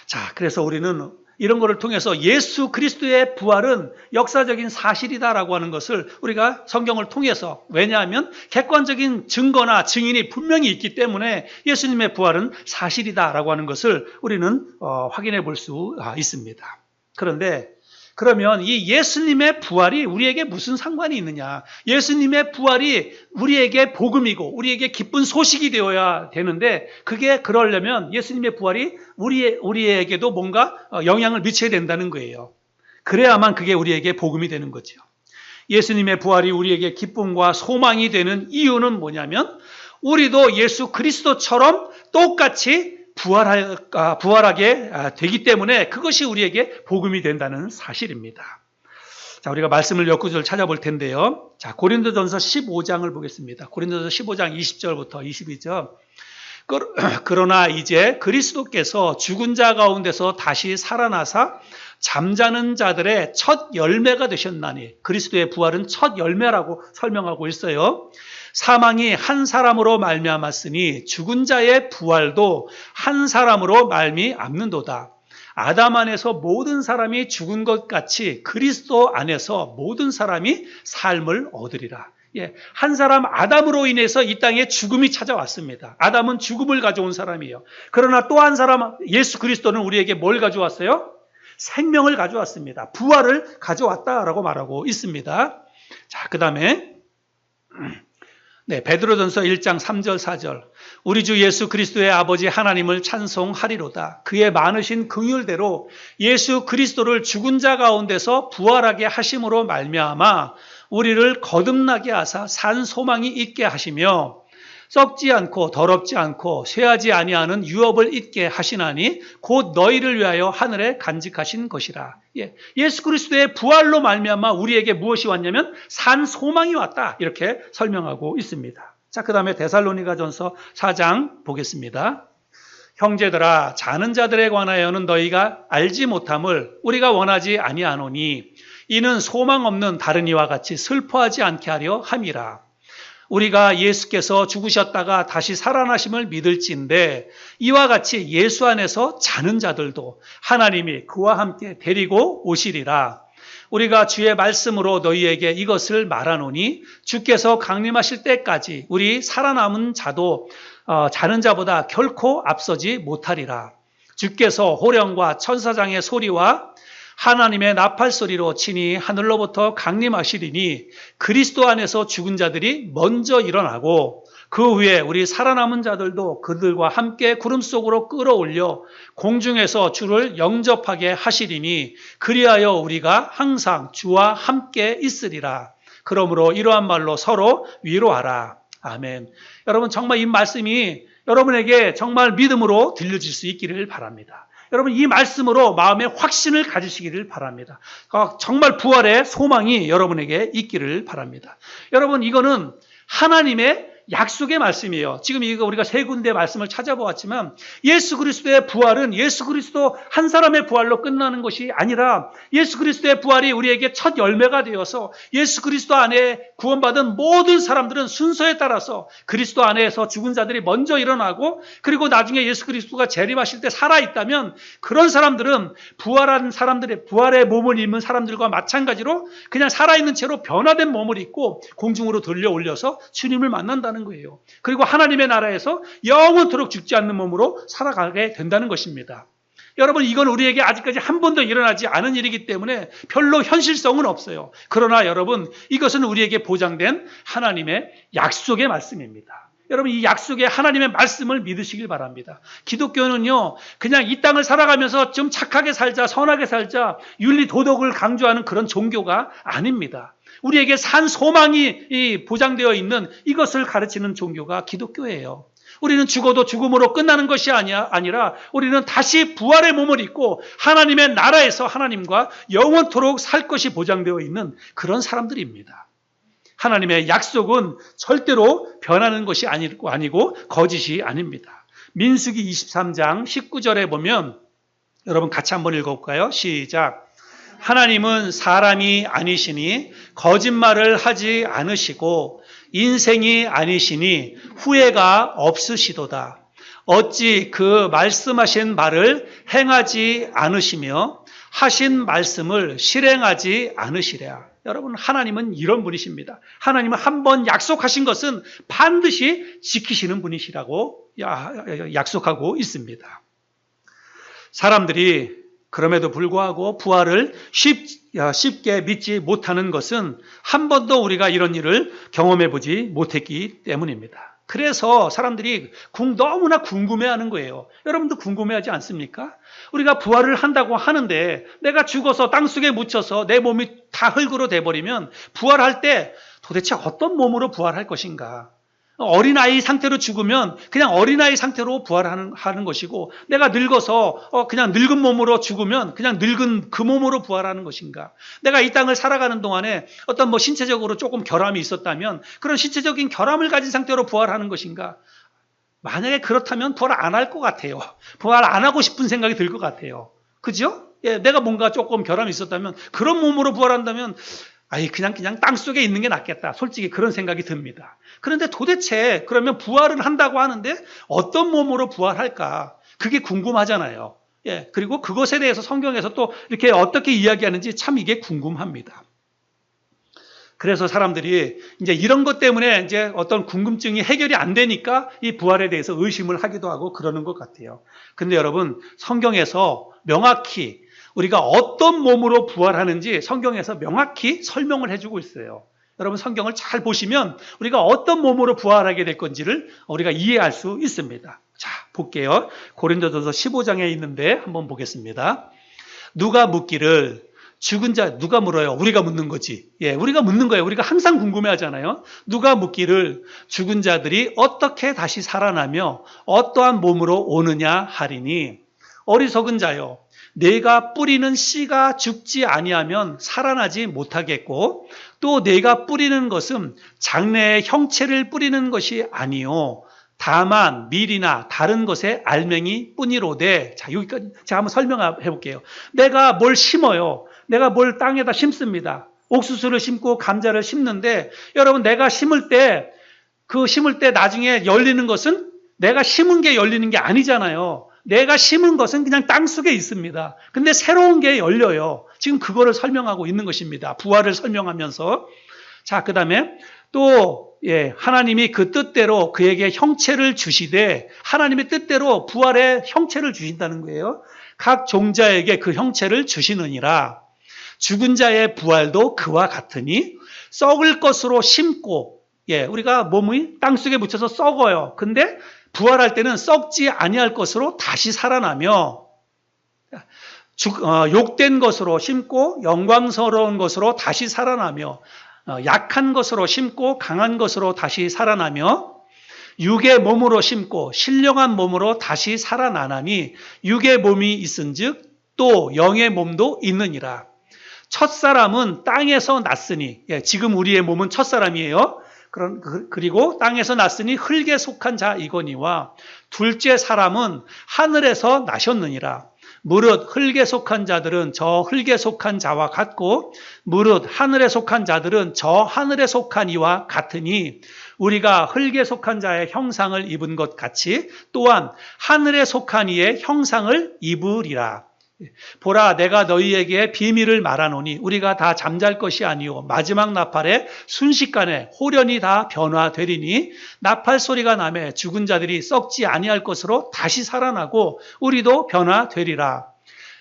자, 그래서 우리는 이런 것을 통해서 예수 그리스도의 부활은 역사적인 사실이다라고 하는 것을 우리가 성경을 통해서 왜냐하면 객관적인 증거나 증인이 분명히 있기 때문에 예수님의 부활은 사실이다라고 하는 것을 우리는 확인해 볼 수 있습니다. 그런데 그러면 이 예수님의 부활이 우리에게 무슨 상관이 있느냐? 예수님의 부활이 우리에게 복음이고 우리에게 기쁜 소식이 되어야 되는데 그게 그러려면 예수님의 부활이 우리에게도 뭔가 영향을 미쳐야 된다는 거예요. 그래야만 그게 우리에게 복음이 되는 거죠. 예수님의 부활이 우리에게 기쁨과 소망이 되는 이유는 뭐냐면 우리도 예수 그리스도처럼 똑같이 부활하게 되기 때문에 그것이 우리에게 복음이 된다는 사실입니다. 자, 우리가 말씀을 몇 구절 찾아볼 텐데요. 자, 고린도전서 15장을 보겠습니다. 고린도전서 15장 20절부터 22절. 그러나 이제 그리스도께서 죽은 자 가운데서 다시 살아나사 잠자는 자들의 첫 열매가 되셨나니, 그리스도의 부활은 첫 열매라고 설명하고 있어요. 사망이 한 사람으로 말미암았으니 죽은 자의 부활도 한 사람으로 말미암는도다. 아담 안에서 모든 사람이 죽은 것 같이 그리스도 안에서 모든 사람이 삶을 얻으리라. 예, 한 사람 아담으로 인해서 이 땅에 죽음이 찾아왔습니다. 아담은 죽음을 가져온 사람이에요. 그러나 또 한 사람 예수 그리스도는 우리에게 뭘 가져왔어요? 생명을 가져왔습니다. 부활을 가져왔다라고 말하고 있습니다. 자, 그 다음에 베드로전서 1장 3절 4절. 우리 주 예수 그리스도의 아버지 하나님을 찬송하리로다. 그의 많으신 긍휼대로 예수 그리스도를 죽은 자 가운데서 부활하게 하심으로 말미암아 우리를 거듭나게 하사 산 소망이 있게 하시며 썩지 않고 더럽지 않고 쇠하지 아니하는 유업을 있게 하시나니 곧 너희를 위하여 하늘에 간직하신 것이라. 예수 그리스도의 부활로 말미암아 우리에게 무엇이 왔냐면 산 소망이 왔다, 이렇게 설명하고 있습니다. 자, 그 다음에 데살로니가전서 4장 보겠습니다. 형제들아, 자는 자들에 관하여는 너희가 알지 못함을 우리가 원하지 아니하노니 이는 소망 없는 다른 이와 같이 슬퍼하지 않게 하려 함이라. 우리가 예수께서 죽으셨다가 다시 살아나심을 믿을진데 이와 같이 예수 안에서 자는 자들도 하나님이 그와 함께 데리고 오시리라. 우리가 주의 말씀으로 너희에게 이것을 말하노니 주께서 강림하실 때까지 우리 살아남은 자도 자는 자보다 결코 앞서지 못하리라. 주께서 호령과 천사장의 소리와 하나님의 나팔 소리로 친히 하늘로부터 강림하시리니 그리스도 안에서 죽은 자들이 먼저 일어나고 그 후에 우리 살아남은 자들도 그들과 함께 구름 속으로 끌어올려 공중에서 주를 영접하게 하시리니 그리하여 우리가 항상 주와 함께 있으리라. 그러므로 이러한 말로 서로 위로하라. 아멘. 여러분, 정말 이 말씀이 여러분에게 정말 믿음으로 들려질 수 있기를 바랍니다. 여러분, 이 말씀으로 마음의 확신을 가지시기를 바랍니다. 정말 부활의 소망이 여러분에게 있기를 바랍니다. 여러분, 이거는 하나님의 약속의 말씀이에요. 지금 이거 우리가 세 군데 말씀을 찾아보았지만 예수 그리스도의 부활은 예수 그리스도 한 사람의 부활로 끝나는 것이 아니라 예수 그리스도의 부활이 우리에게 첫 열매가 되어서 예수 그리스도 안에 구원받은 모든 사람들은 순서에 따라서 그리스도 안에서 죽은 자들이 먼저 일어나고 그리고 나중에 예수 그리스도가 재림하실 때 살아있다면 그런 사람들은 부활한 사람들의 부활의 몸을 입은 사람들과 마찬가지로 그냥 살아있는 채로 변화된 몸을 입고 공중으로 들려 올려서 주님을 만난다는 거예요. 그리고 하나님의 나라에서 영원토록 죽지 않는 몸으로 살아가게 된다는 것입니다. 여러분, 이건 우리에게 아직까지 한 번도 일어나지 않은 일이기 때문에 별로 현실성은 없어요. 그러나 여러분, 이것은 우리에게 보장된 하나님의 약속의 말씀입니다. 여러분, 이 약속의 하나님의 말씀을 믿으시길 바랍니다. 기독교는요, 그냥 이 땅을 살아가면서 좀 착하게 살자, 선하게 살자, 윤리 도덕을 강조하는 그런 종교가 아닙니다. 우리에게 산 소망이 보장되어 있는 이것을 가르치는 종교가 기독교예요. 우리는 죽어도 죽음으로 끝나는 것이 아니라 우리는 다시 부활의 몸을 입고 하나님의 나라에서 하나님과 영원토록 살 것이 보장되어 있는 그런 사람들입니다. 하나님의 약속은 절대로 변하는 것이 아니고 거짓이 아닙니다. 민수기 23장 19절에 보면 여러분 같이 한번 읽어볼까요? 시작. 하나님은 사람이 아니시니 거짓말을 하지 않으시고 인생이 아니시니 후회가 없으시도다. 어찌 그 말씀하신 말을 행하지 않으시며 하신 말씀을 실행하지 않으시랴. 여러분, 하나님은 이런 분이십니다. 하나님은 한번 약속하신 것은 반드시 지키시는 분이시라고 약속하고 있습니다. 사람들이 그럼에도 불구하고 부활을 쉽게 믿지 못하는 것은 한 번도 우리가 이런 일을 경험해 보지 못했기 때문입니다. 그래서 사람들이 너무나 궁금해하는 거예요. 여러분도 궁금해하지 않습니까? 우리가 부활을 한다고 하는데 내가 죽어서 땅속에 묻혀서 내 몸이 다 흙으로 돼버리면 부활할 때 도대체 어떤 몸으로 부활할 것인가? 어린아이 상태로 죽으면 그냥 어린아이 상태로 부활하는 것이고, 내가 늙어서 그냥 늙은 몸으로 죽으면 그냥 늙은 그 몸으로 부활하는 것인가? 내가 이 땅을 살아가는 동안에 어떤 신체적으로 조금 결함이 있었다면 그런 신체적인 결함을 가진 상태로 부활하는 것인가? 만약에 그렇다면 부활 안 할 것 같아요. 부활 안 하고 싶은 생각이 들 것 같아요. 그죠? 예, 내가 뭔가 조금 결함이 있었다면 그런 몸으로 부활한다면 그냥 땅속에 있는 게 낫겠다. 솔직히 그런 생각이 듭니다. 그런데 도대체 그러면 부활을 한다고 하는데 어떤 몸으로 부활할까? 그게 궁금하잖아요. 예, 그리고 그것에 대해서 성경에서 또 이렇게 어떻게 이야기하는지 참 이게 궁금합니다. 그래서 사람들이 이제 이런 것 때문에 이제 어떤 궁금증이 해결이 안 되니까 이 부활에 대해서 의심을 하기도 하고 그러는 것 같아요. 근데 여러분, 성경에서 명확히 우리가 어떤 몸으로 부활하는지 성경에서 명확히 설명을 해주고 있어요. 여러분, 성경을 잘 보시면 우리가 어떤 몸으로 부활하게 될 건지를 우리가 이해할 수 있습니다. 자, 볼게요. 고린도전서 15장에 있는데 한번 보겠습니다. 누가 묻기를 죽은 자, 누가 물어요? 우리가 묻는 거지. 예, 우리가 묻는 거예요. 우리가 항상 궁금해 하잖아요. 누가 묻기를 죽은 자들이 어떻게 다시 살아나며 어떠한 몸으로 오느냐 하리니, 어리석은 자요, 내가 뿌리는 씨가 죽지 아니하면 살아나지 못하겠고, 또 내가 뿌리는 것은 장래의 형체를 뿌리는 것이 아니요 다만 밀이나 다른 것의 알맹이 뿐이로되. 자, 여기까지 제가 한번 설명해 볼게요. 내가 뭘 심어요. 내가 뭘 땅에다 심습니다. 옥수수를 심고 감자를 심는데, 여러분, 내가 심을 때 나중에 열리는 것은 내가 심은 게 열리는 게 아니잖아요. 내가 심은 것은 그냥 땅속에 있습니다. 근데 새로운 게 열려요. 지금 그거를 설명하고 있는 것입니다. 부활을 설명하면서. 자, 그 다음에 또 하나님이 그 뜻대로 그에게 형체를 주시되, 하나님의 뜻대로 부활의 형체를 주신다는 거예요. 각 종자에게 그 형체를 주시느니라. 죽은 자의 부활도 그와 같으니 썩을 것으로 심고, 우리가 몸이 땅속에 묻혀서 썩어요. 근데 부활할 때는 썩지 아니할 것으로 다시 살아나며, 욕된 것으로 심고 영광스러운 것으로 다시 살아나며, 약한 것으로 심고 강한 것으로 다시 살아나며, 육의 몸으로 심고 신령한 몸으로 다시 살아나나니 육의 몸이 있은즉 또 영의 몸도 있느니라. 첫사람은 땅에서 났으니, 지금 우리의 몸은 첫사람이에요. 그리고 땅에서 났으니 흙에 속한 자이거니와, 둘째 사람은 하늘에서 나셨느니라. 무릇 흙에 속한 자들은 저 흙에 속한 자와 같고, 무릇 하늘에 속한 자들은 저 하늘에 속한 이와 같으니, 우리가 흙에 속한 자의 형상을 입은 것 같이 또한 하늘에 속한 이의 형상을 입으리라. 보라, 내가 너희에게 비밀을 말하노니 우리가 다 잠잘 것이 아니오 마지막 나팔에 순식간에 호련히 다 변화되리니, 나팔 소리가 나매 죽은 자들이 썩지 아니할 것으로 다시 살아나고 우리도 변화되리라.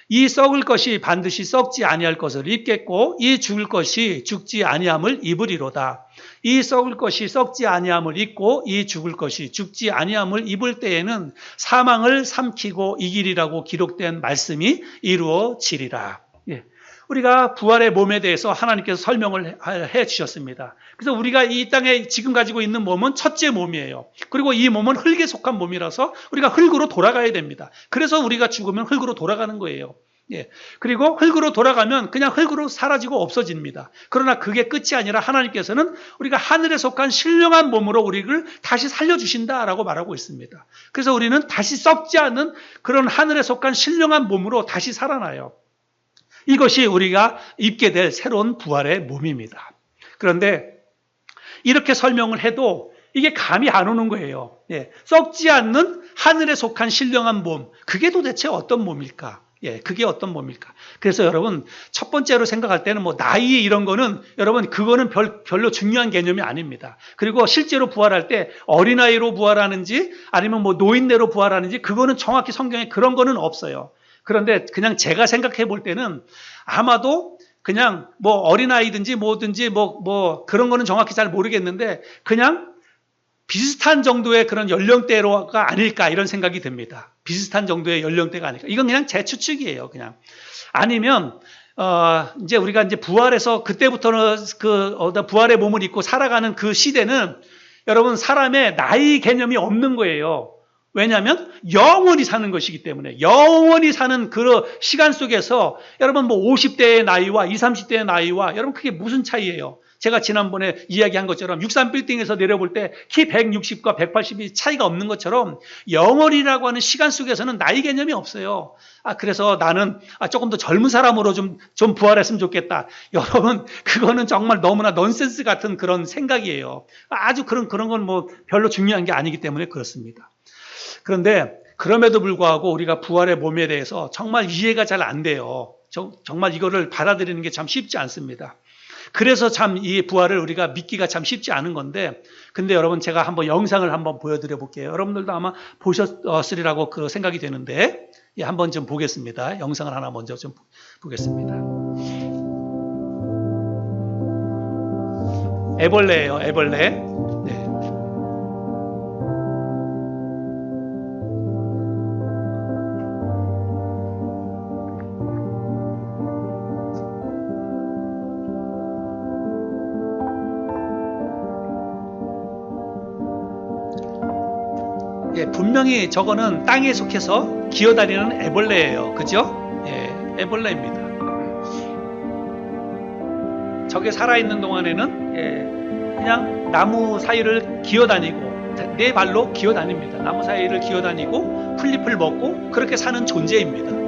이 썩을 것이 반드시 썩지 아니할 것을 입겠고 이 죽을 것이 죽지 아니함을 입으리로다. 이 썩을 것이 썩지 아니함을 입고 이 죽을 것이 죽지 아니함을 입을 때에는 사망을 삼키고 이기리라고 기록된 말씀이 이루어지리라. 우리가 부활의 몸에 대해서 하나님께서 설명을 해 주셨습니다. 그래서 우리가 이 땅에 지금 가지고 있는 몸은 첫째 몸이에요. 그리고 이 몸은 흙에 속한 몸이라서 우리가 흙으로 돌아가야 됩니다. 그래서 우리가 죽으면 흙으로 돌아가는 거예요. 그리고 흙으로 돌아가면 그냥 흙으로 사라지고 없어집니다. 그러나 그게 끝이 아니라 하나님께서는 우리가 하늘에 속한 신령한 몸으로 우리를 다시 살려주신다라고 말하고 있습니다. 그래서 우리는 다시 썩지 않는 그런 하늘에 속한 신령한 몸으로 다시 살아나요. 이것이 우리가 입게 될 새로운 부활의 몸입니다. 그런데 이렇게 설명을 해도 이게 감이 안 오는 거예요. 썩지 않는 하늘에 속한 신령한 몸, 그게 도대체 어떤 몸일까? 그게 어떤 몸일까? 그래서 여러분, 첫 번째로 생각할 때는 나이 이런 거는 여러분, 그거는 별로 중요한 개념이 아닙니다. 그리고 실제로 부활할 때 어린아이로 부활하는지 아니면 노인네로 부활하는지 그거는 정확히 성경에 그런 거는 없어요. 그런데 그냥 제가 생각해 볼 때는 아마도 그냥 어린아이든지 뭐든지 그런 거는 정확히 잘 모르겠는데, 그냥 비슷한 정도의 그런 연령대가 아닐까 이런 생각이 듭니다. 비슷한 정도의 연령대가 아닐까. 이건 그냥 제 추측이에요. 그냥. 아니면 이제 우리가 이제 부활해서 그때부터는 부활의 몸을 입고 살아가는 그 시대는 여러분 사람의 나이 개념이 없는 거예요. 왜냐하면 영원히 사는 것이기 때문에 영원히 사는 그 시간 속에서 여러분 뭐 50대의 나이와 20, 30대의 나이와 여러분 그게 무슨 차이예요? 제가 지난번에 이야기한 것처럼 63빌딩에서 내려볼 때 키 160과 180이 차이가 없는 것처럼 영원이라고 하는 시간 속에서는 나이 개념이 없어요. 그래서 나는 조금 더 젊은 사람으로 좀 부활했으면 좋겠다. 여러분, 그거는 정말 너무나 넌센스 같은 그런 생각이에요. 아주 그런 건 뭐 별로 중요한 게 아니기 때문에 그렇습니다. 그런데 그럼에도 불구하고 우리가 부활의 몸에 대해서 정말 이해가 잘 안 돼요. 정말 이거를 받아들이는 게 참 쉽지 않습니다. 그래서 참 이 부활을 우리가 믿기가 참 쉽지 않은 건데, 근데 여러분 제가 한번 영상을 한번 보여드려 볼게요. 여러분들도 아마 보셨으리라고 그 생각이 되는데, 한번 좀 보겠습니다. 영상을 하나 먼저 좀 보겠습니다. 애벌레예요, 애벌레. 네. 분명히 저거는 땅에 속해서 기어다니는 애벌레예요. 그죠? 애벌레입니다. 저게 살아있는 동안에는 그냥 나무 사이를 기어다니고 네 발로 기어다닙니다. 나무 사이를 기어다니고 풀잎을 먹고 그렇게 사는 존재입니다.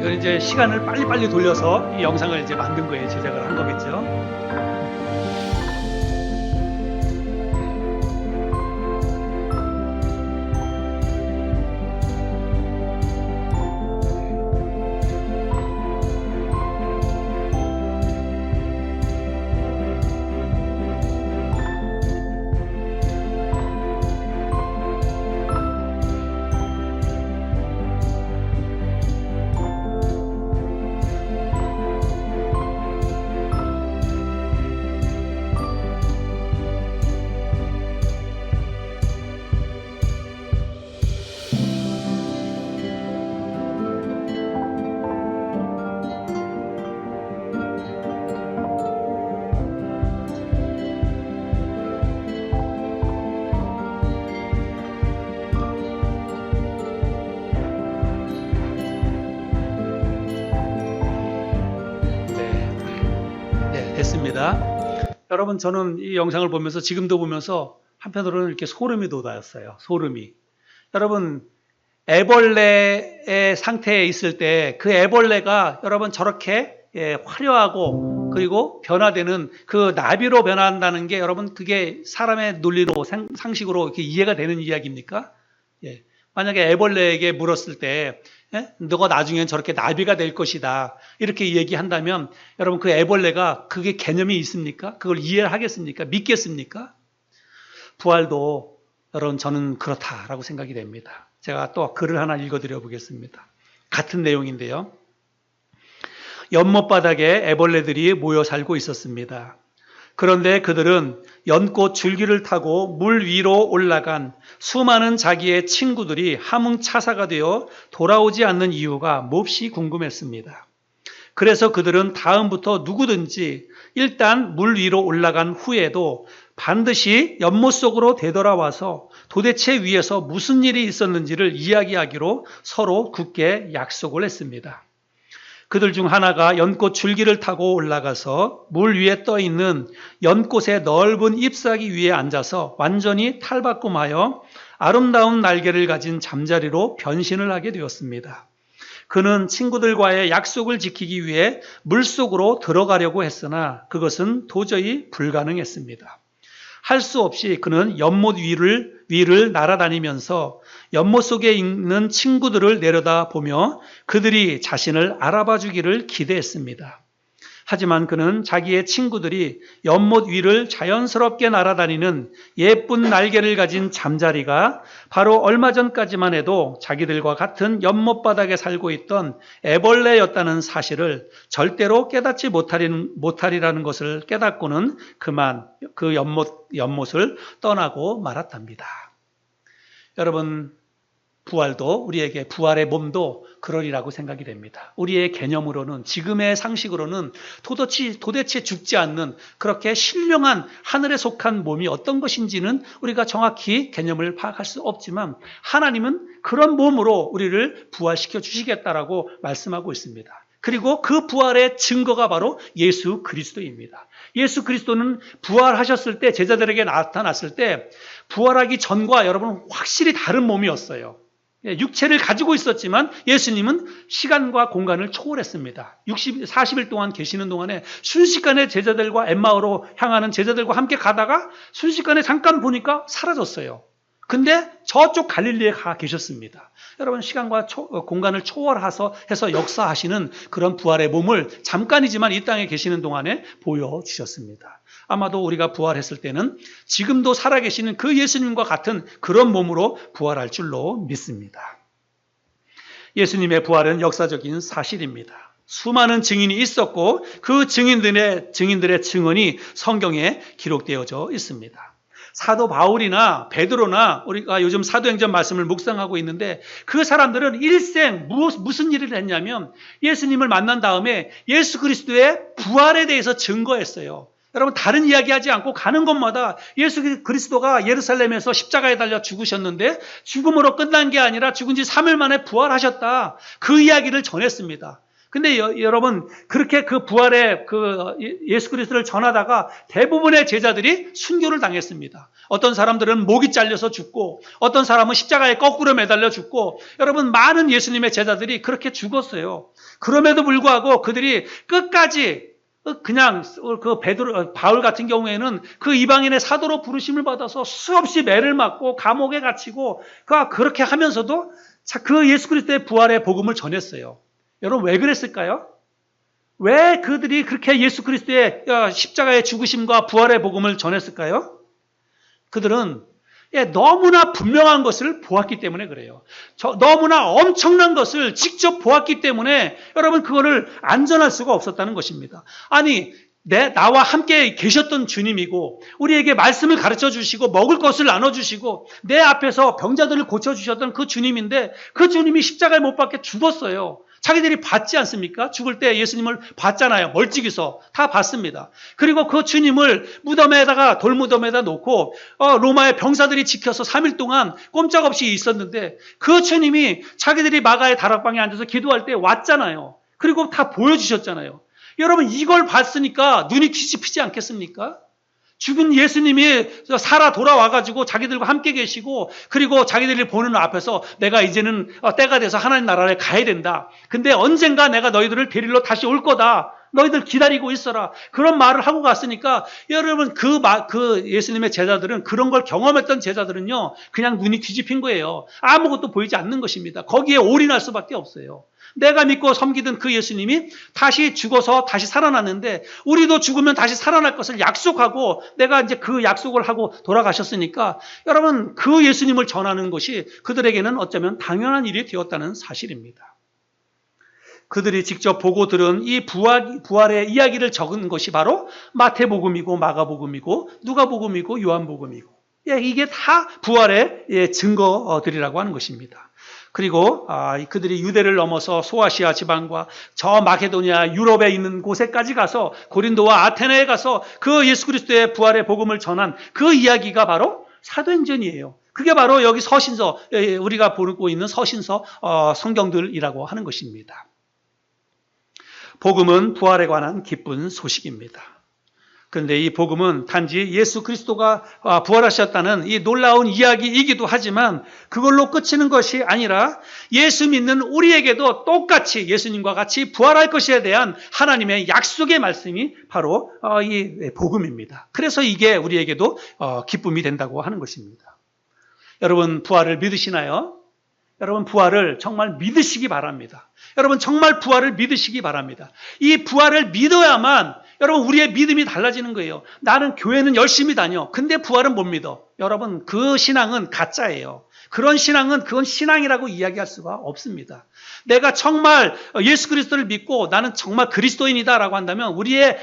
이건 이제 시간을 빨리빨리 돌려서 이 영상을 이제 만든 거예요. 제작을 한 거겠죠. 됐습니다. 여러분 저는 이 영상을 보면서 지금도 보면서 한편으로는 이렇게 소름이 돋았어요. 소름이. 여러분 애벌레의 상태에 있을 때 그 애벌레가 여러분 저렇게 화려하고 그리고 변화되는 그 나비로 변화한다는 게 여러분 그게 사람의 논리로 상식으로 이렇게 이해가 되는 이야기입니까? 만약에 애벌레에게 물었을 때 너가 나중엔 저렇게 나비가 될 것이다 이렇게 얘기한다면 여러분 그 애벌레가 그게 개념이 있습니까? 그걸 이해하겠습니까? 믿겠습니까? 부활도 여러분 저는 그렇다라고 생각이 됩니다. 제가 또 글을 하나 읽어드려 보겠습니다. 같은 내용인데요. 연못바닥에 애벌레들이 모여 살고 있었습니다. 그런데 그들은 연꽃 줄기를 타고 물 위로 올라간 수많은 자기의 친구들이 함흥차사가 되어 돌아오지 않는 이유가 몹시 궁금했습니다. 그래서 그들은 다음부터 누구든지 일단 물 위로 올라간 후에도 반드시 연못 속으로 되돌아와서 도대체 위에서 무슨 일이 있었는지를 이야기하기로 서로 굳게 약속을 했습니다. 그들 중 하나가 연꽃 줄기를 타고 올라가서 물 위에 떠 있는 연꽃의 넓은 잎사귀 위에 앉아서 완전히 탈바꿈하여 아름다운 날개를 가진 잠자리로 변신을 하게 되었습니다. 그는 친구들과의 약속을 지키기 위해 물속으로 들어가려고 했으나 그것은 도저히 불가능했습니다. 할 수 없이 그는 연못 위를 날아다니면서 연못 속에 있는 친구들을 내려다보며 그들이 자신을 알아봐 주기를 기대했습니다. 하지만 그는 자기의 친구들이 연못 위를 자연스럽게 날아다니는 예쁜 날개를 가진 잠자리가 바로 얼마 전까지만 해도 자기들과 같은 연못 바닥에 살고 있던 애벌레였다는 사실을 절대로 깨닫지 못하리라는 것을 깨닫고는 그만 그 연못을 떠나고 말았답니다. 여러분, 부활도 우리에게 부활의 몸도 그러리라고 생각이 됩니다. 우리의 개념으로는 지금의 상식으로는 도대체 죽지 않는 그렇게 신령한 하늘에 속한 몸이 어떤 것인지는 우리가 정확히 개념을 파악할 수 없지만 하나님은 그런 몸으로 우리를 부활시켜 주시겠다라고 말씀하고 있습니다. 그리고 그 부활의 증거가 바로 예수 그리스도입니다. 예수 그리스도는 부활하셨을 때 제자들에게 나타났을 때 부활하기 전과 여러분 확실히 다른 몸이었어요. 육체를 가지고 있었지만 예수님은 시간과 공간을 초월했습니다. 40일 동안 계시는 동안에 순식간에 제자들과 엠마오로 향하는 제자들과 함께 가다가 순식간에 잠깐 보니까 사라졌어요. 근데 저쪽 갈릴리에 가 계셨습니다. 여러분, 시간과 공간을 초월해서 역사하시는 그런 부활의 몸을 잠깐이지만 이 땅에 계시는 동안에 보여주셨습니다. 아마도 우리가 부활했을 때는 지금도 살아계시는 그 예수님과 같은 그런 몸으로 부활할 줄로 믿습니다. 예수님의 부활은 역사적인 사실입니다. 수많은 증인이 있었고 그 증인들의 증언이 성경에 기록되어져 있습니다. 사도 바울이나 베드로나 우리가 요즘 사도행전 말씀을 묵상하고 있는데 그 사람들은 일생 무슨 일을 했냐면 예수님을 만난 다음에 예수 그리스도의 부활에 대해서 증거했어요. 여러분, 다른 이야기하지 않고 가는 곳마다 예수 그리스도가 예루살렘에서 십자가에 달려 죽으셨는데 죽음으로 끝난 게 아니라 죽은 지 3일 만에 부활하셨다. 그 이야기를 전했습니다. 근데 여러분, 그렇게 그 부활의 예수 그리스도를 전하다가 대부분의 제자들이 순교를 당했습니다. 어떤 사람들은 목이 잘려서 죽고 어떤 사람은 십자가에 거꾸로 매달려 죽고 여러분, 많은 예수님의 제자들이 그렇게 죽었어요. 그럼에도 불구하고 그들이 끝까지 그냥 바울 같은 경우에는 그 이방인의 사도로 부르심을 받아서 수없이 매를 맞고 감옥에 갇히고 그렇게 하면서도 그 예수 그리스도의 부활의 복음을 전했어요. 여러분, 왜 그랬을까요? 왜 그들이 그렇게 예수 그리스도의 십자가의 죽으심과 부활의 복음을 전했을까요? 그들은 너무나 분명한 것을 보았기 때문에 그래요. 너무나 엄청난 것을 직접 보았기 때문에 여러분, 그거를 안전할 수가 없었다는 것입니다. 아니, 나와 함께 계셨던 주님이고 우리에게 말씀을 가르쳐 주시고 먹을 것을 나눠주시고 내 앞에서 병자들을 고쳐주셨던 그 주님인데 그 주님이 십자가에 못 박혀 죽었어요. 자기들이 봤지 않습니까? 죽을 때 예수님을 봤잖아요. 멀찍이서 다 봤습니다. 그리고 그 주님을 돌무덤에다 놓고 로마의 병사들이 지켜서 3일 동안 꼼짝없이 있었는데 그 주님이 자기들이 마가의 다락방에 앉아서 기도할 때 왔잖아요. 그리고 다 보여주셨잖아요. 여러분, 이걸 봤으니까 눈이 뒤집히지 않겠습니까? 죽은 예수님이 살아 돌아와가지고 자기들과 함께 계시고 그리고 자기들이 보는 앞에서 내가 이제는 때가 돼서 하나님 나라에 가야 된다. 근데 언젠가 내가 너희들을 데리러 다시 올 거다. 너희들 기다리고 있어라. 그런 말을 하고 갔으니까 여러분, 그 예수님의 제자들은, 그런 걸 경험했던 제자들은요, 그냥 눈이 뒤집힌 거예요. 아무것도 보이지 않는 것입니다. 거기에 올인할 수밖에 없어요. 내가 믿고 섬기던 그 예수님이 다시 죽어서 다시 살아났는데 우리도 죽으면 다시 살아날 것을 약속하고 내가 이제 그 약속을 하고 돌아가셨으니까 여러분, 그 예수님을 전하는 것이 그들에게는 어쩌면 당연한 일이 되었다는 사실입니다. 그들이 직접 보고 들은 이 부활의 이야기를 적은 것이 바로 마태복음이고 마가복음이고 누가복음이고 요한복음이고, 이게 다 부활의 증거들이라고 하는 것입니다. 그리고 그들이 유대를 넘어서 소아시아 지방과 저 마케도니아 유럽에 있는 곳에까지 가서 고린도와 아테네에 가서 그 예수 그리스도의 부활의 복음을 전한 그 이야기가 바로 사도행전이에요. 그게 바로 여기 서신서, 우리가 보고 있는 서신서 성경들이라고 하는 것입니다. 복음은 부활에 관한 기쁜 소식입니다. 그런데 이 복음은 단지 예수 그리스도가 부활하셨다는 이 놀라운 이야기이기도 하지만 그걸로 끝이는 것이 아니라 예수 믿는 우리에게도 똑같이 예수님과 같이 부활할 것에 대한 하나님의 약속의 말씀이 바로 이 복음입니다. 그래서 이게 우리에게도 기쁨이 된다고 하는 것입니다. 여러분, 부활을 믿으시나요? 여러분 부활을 정말 믿으시기 바랍니다. 여러분 정말 부활을 믿으시기 바랍니다. 이 부활을 믿어야만 여러분 우리의 믿음이 달라지는 거예요. 나는 교회는 열심히 다녀. 근데 부활은 못 믿어. 여러분 그 신앙은 가짜예요. 그런 신앙은 그건 신앙이라고 이야기할 수가 없습니다. 내가 정말 예수 그리스도를 믿고 나는 정말 그리스도인이다라고 한다면 우리의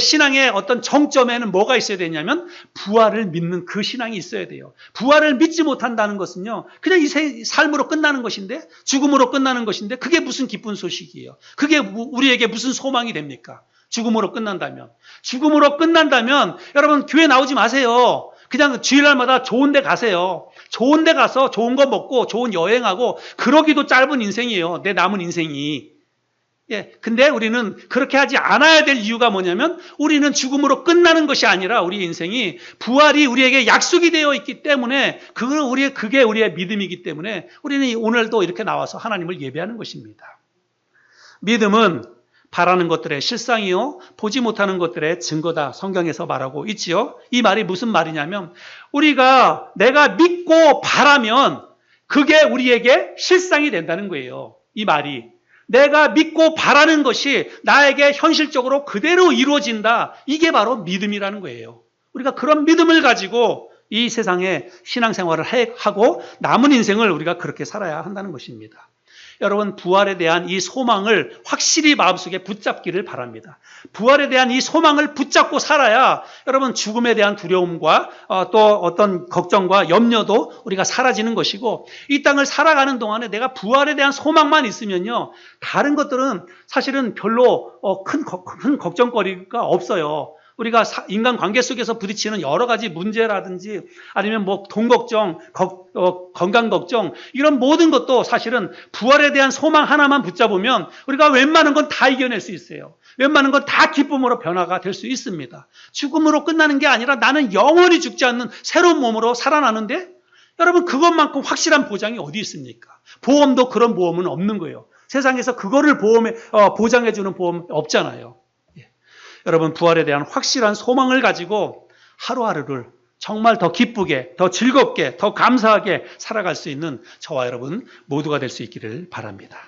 신앙의 어떤 정점에는 뭐가 있어야 되냐면 부활을 믿는 그 신앙이 있어야 돼요. 부활을 믿지 못한다는 것은요. 그냥 이 삶으로 끝나는 것인데 죽음으로 끝나는 것인데 그게 무슨 기쁜 소식이에요. 그게 우리에게 무슨 소망이 됩니까? 죽음으로 끝난다면 여러분 교회 나오지 마세요. 그냥 주일날마다 좋은 데 가세요. 좋은 데 가서 좋은 거 먹고 좋은 여행하고 그러기도 짧은 인생이에요. 내 남은 인생이. 예, 근데 우리는 그렇게 하지 않아야 될 이유가 뭐냐면 우리는 죽음으로 끝나는 것이 아니라 우리 인생이 부활이 우리에게 약속이 되어 있기 때문에 그게 우리의 믿음이기 때문에 우리는 오늘도 이렇게 나와서 하나님을 예배하는 것입니다. 믿음은 바라는 것들의 실상이요 보지 못하는 것들의 증거다. 성경에서 말하고 있지요. 이 말이 무슨 말이냐면 내가 믿고 바라면 그게 우리에게 실상이 된다는 거예요. 이 말이. 내가 믿고 바라는 것이 나에게 현실적으로 그대로 이루어진다. 이게 바로 믿음이라는 거예요. 우리가 그런 믿음을 가지고 이 세상에 신앙생활을 하고 남은 인생을 우리가 그렇게 살아야 한다는 것입니다. 여러분 부활에 대한 이 소망을 확실히 마음속에 붙잡기를 바랍니다. 부활에 대한 이 소망을 붙잡고 살아야 여러분 죽음에 대한 두려움과 또 어떤 걱정과 염려도 우리가 사라지는 것이고 이 땅을 살아가는 동안에 내가 부활에 대한 소망만 있으면요. 다른 것들은 사실은 별로 큰 걱정거리가 없어요. 우리가 인간관계 속에서 부딪히는 여러 가지 문제라든지 아니면 뭐 돈 걱정, 건강 걱정 이런 모든 것도 사실은 부활에 대한 소망 하나만 붙잡으면 우리가 웬만한 건 다 이겨낼 수 있어요. 웬만한 건 다 기쁨으로 변화가 될 수 있습니다. 죽음으로 끝나는 게 아니라 나는 영원히 죽지 않는 새로운 몸으로 살아나는데 여러분 그것만큼 확실한 보장이 어디 있습니까? 보험도 그런 보험은 없는 거예요. 세상에서 그거를 보장해주는 보험 없잖아요. 여러분 부활에 대한 확실한 소망을 가지고 하루하루를 정말 더 기쁘게, 더 즐겁게, 더 감사하게 살아갈 수 있는 저와 여러분 모두가 될 수 있기를 바랍니다.